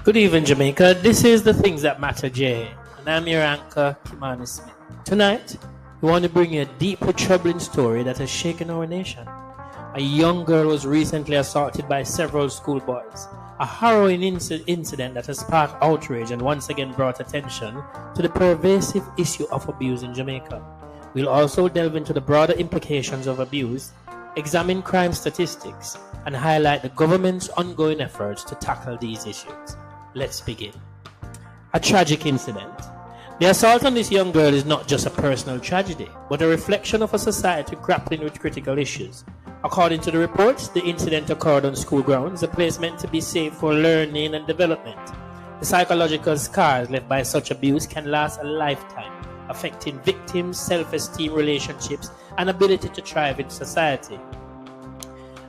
Good evening, Jamaica. This is The Things That Matter, Jay, and I'm your anchor, Kimani Smith. Tonight, we want to bring you a deeply troubling story that has shaken our nation. A young girl was recently assaulted by several schoolboys, a harrowing incident that has sparked outrage and once again brought attention to the pervasive issue of abuse in Jamaica. We'll also delve into the broader implications of abuse, examine crime statistics, and highlight the government's ongoing efforts to tackle these issues. Let's begin. A tragic incident. The assault on this young girl is not just a personal tragedy, but a reflection of a society grappling with critical issues. According to the reports, the incident occurred on school grounds, a place meant to be safe for learning and development. The psychological scars left by such abuse can last a lifetime, affecting victims' self-esteem, relationships, and ability to thrive in society.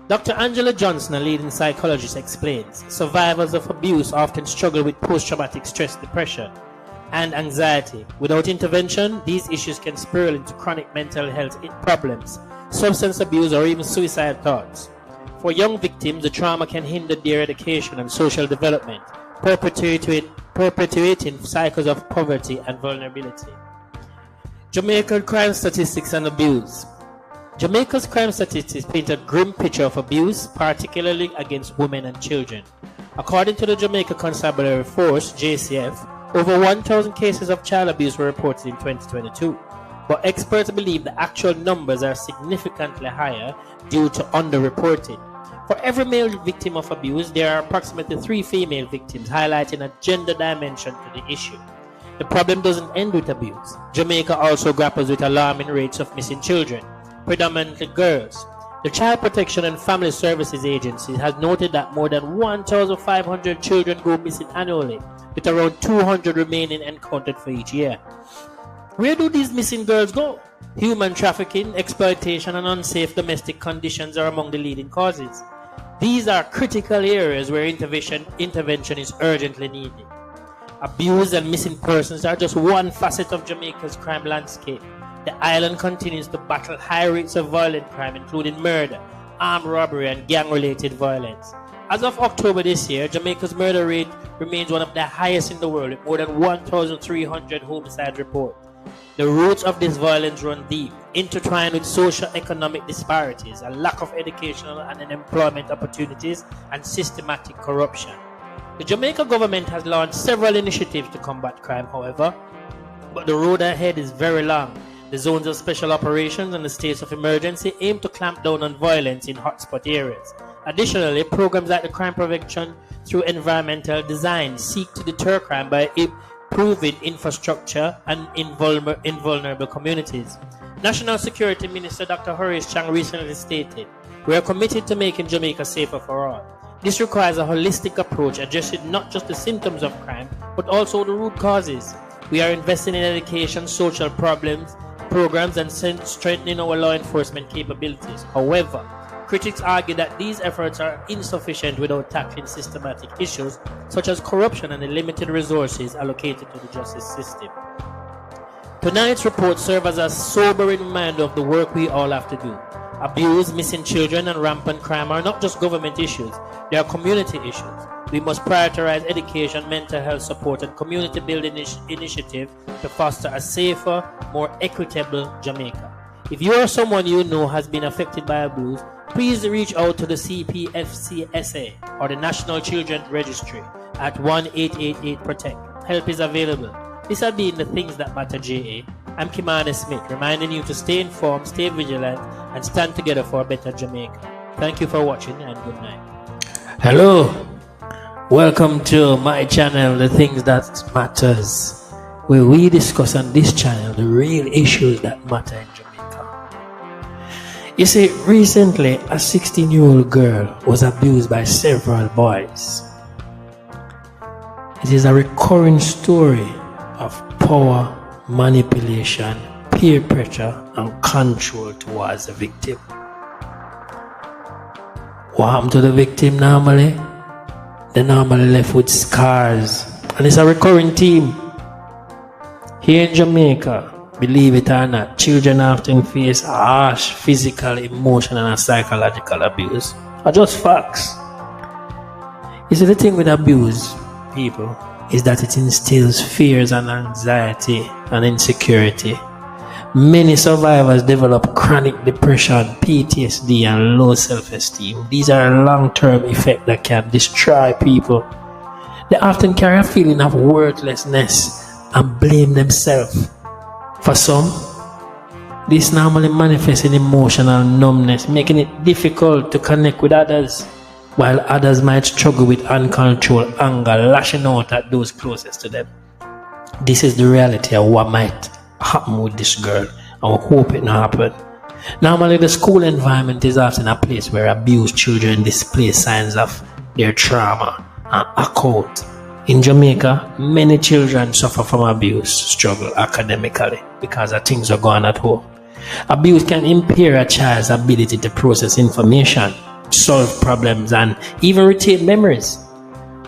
Dr. Angela Johnson, a leading psychologist, explains survivors of abuse often struggle with post-traumatic stress depression and anxiety. Without intervention, these issues can spiral into chronic mental health problems, substance abuse, or even suicide thoughts. For young victims, the trauma can hinder their education and social development, perpetuating cycles of poverty and vulnerability. Jamaican crime statistics and abuse. Jamaica's crime statistics paint a grim picture of abuse, particularly against women and children. According to the Jamaica Constabulary Force, JCF, over 1,000 cases of child abuse were reported in 2022, but experts believe the actual numbers are significantly higher due to underreporting. For every male victim of abuse, there are approximately 3 female victims, highlighting a gender dimension to the issue. The problem doesn't end with abuse. Jamaica also grapples with alarming rates of missing children, predominantly girls. The Child Protection and Family Services Agency has noted that more than 1,500 children go missing annually, with around 200 remaining encountered for each year. Where do these missing girls go? Human trafficking, exploitation, and unsafe domestic conditions are among the leading causes. These are critical areas where intervention is urgently needed. Abuse and missing persons are just one facet of Jamaica's crime landscape. The island continues to battle high rates of violent crime, including murder, armed robbery, and gang-related violence. As of October this year, Jamaica's murder rate remains one of the highest in the world, with more than 1,300 homicide reports. The roots of this violence run deep, intertwined with socio-economic disparities, a lack of educational and employment opportunities, and systematic corruption. The Jamaica government has launched several initiatives to combat crime, however, but the road ahead is very long. The zones of special operations and the states of emergency aim to clamp down on violence in hotspot areas. Additionally, programs like the crime prevention through environmental design seek to deter crime by improving infrastructure and in vulnerable communities. National Security Minister Dr. Horace Chang recently stated, "We are committed to making Jamaica safer for all." This requires a holistic approach addressing not just the symptoms of crime, but also the root causes. We are investing in education, social programs, and strengthening our law enforcement capabilities. However, critics argue that these efforts are insufficient without tackling systematic issues such as corruption and the limited resources allocated to the justice system. Tonight's report serves as a sobering reminder of the work we all have to do. Abuse, missing children, and rampant crime are not just government issues, they are community issues. We must prioritize education, mental health support, and community building initiatives to foster a safer, more equitable Jamaica. If you or someone you know has been affected by abuse, please reach out to the CPFCSA or the National Children's Registry at 1-888-PROTECT. Help is available. These have been The Things That Matter, JA. I'm Kimani Smith, reminding you to stay informed, stay vigilant, and stand together for a better Jamaica. Thank you for watching, and good night. Hello. Welcome to my channel, The Things That Matters, where we discuss on this channel the real issues that matter in Jamaica. You see, recently a 16-year-old girl was abused by several boys. It is a recurring story of power, manipulation, peer pressure, and control towards the victim. What happened to the victim normally? They're normally left with scars, and it's a recurring theme. Here in Jamaica, believe it or not, children often face harsh physical, emotional, and psychological abuse. Are just facts. You see, the thing with abuse, people, is that it instills fears and anxiety and insecurity. Many survivors develop chronic depression, PTSD, and low self-esteem. These are long-term effects that can destroy people. They often carry a feeling of worthlessness and blame themselves. For some, this normally manifests in emotional numbness, making it difficult to connect with others, while others might struggle with uncontrolled anger, lashing out at those closest to them. This is the reality of what might happen with this girl, and we hope it not happen. Normally, the school environment is often a place where abused children display signs of their trauma and act out. In Jamaica, many children suffer from abuse, struggle academically because of things are going on at home. Abuse can impair a child's ability to process information, solve problems, and even retain memories,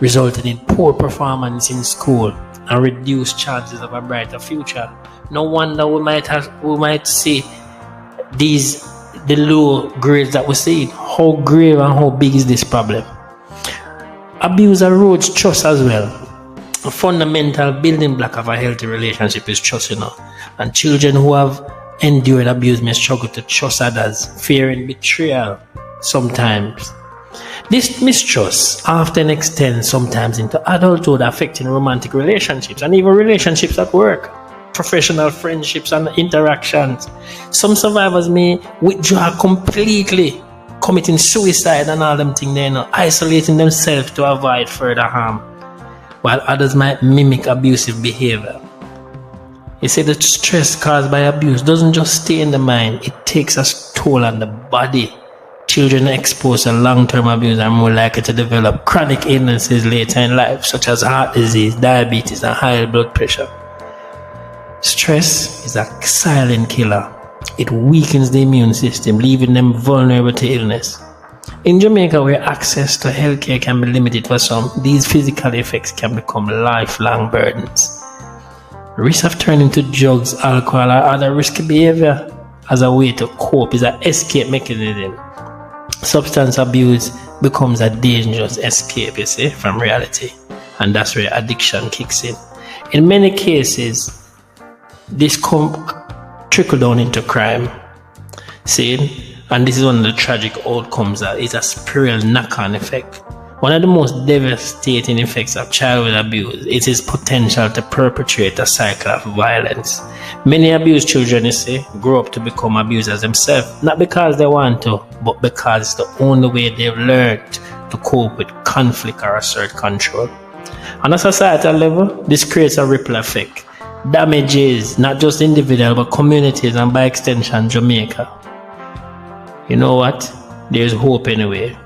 resulting in poor performance in school and reduced chances of a brighter future. No wonder we might see the low grades that we see. How grave and how big is this problem? Abuse erodes trust as well. A fundamental building block of a healthy relationship is trust, And children who have endured abuse may struggle to trust others, fearing betrayal sometimes. This mistrust often extends sometimes into adulthood, affecting romantic relationships and even relationships at work, professional friendships and interactions. Some survivors may withdraw completely, committing suicide and all them things there, isolating themselves to avoid further harm, while others might mimic abusive behavior. You see, the stress caused by abuse doesn't just stay in the mind, it takes a toll on the body. Children exposed to long-term abuse are more likely to develop chronic illnesses later in life, such as heart disease, diabetes, and high blood pressure. Stress is a silent killer. It weakens the immune system, leaving them vulnerable to illness. In Jamaica, where access to healthcare can be limited for some, these physical effects can become lifelong burdens. Risk of turning to drugs, alcohol, or other risky behavior as a way to cope is an escape mechanism. Substance abuse becomes a dangerous escape, you see, from reality, and that's where addiction kicks in. In many cases, this trickle down into crime. See, and this is one of the tragic outcomes, that is a spiral knock-on effect. One of the most devastating effects of childhood abuse is its potential to perpetuate a cycle of violence. Many abused children, you see, grow up to become abusers themselves, not because they want to, but because it's the only way they've learned to cope with conflict or assert control. On a societal level, this creates a ripple effect. Damages not just individuals but communities and by extension Jamaica. You know what? There's hope anyway.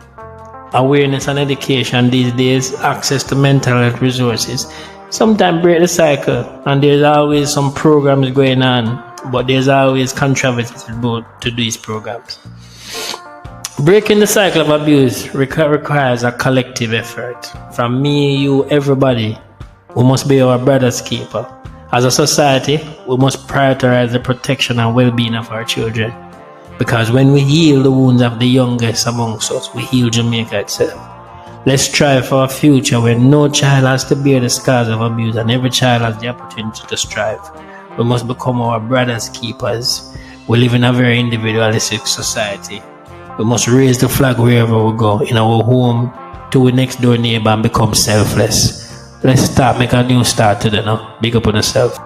Awareness and education these days, access to mental health resources, sometimes break the cycle, and there's always some programs going on, but there's always controversy to these programs. Breaking the cycle of abuse requires a collective effort. From me, you, everybody. We must be our brother's keeper. As a society, we must prioritize the protection and well-being of our children. Because when we heal the wounds of the youngest amongst us, we heal Jamaica itself. Let's strive for a future where no child has to bear the scars of abuse and every child has the opportunity to strive. We must become our brother's keepers. We live in a very individualistic society. We must raise the flag wherever we go, in our home, to our next door neighbor, and become selfless. Let's start, make a new start today now. Big up on yourself.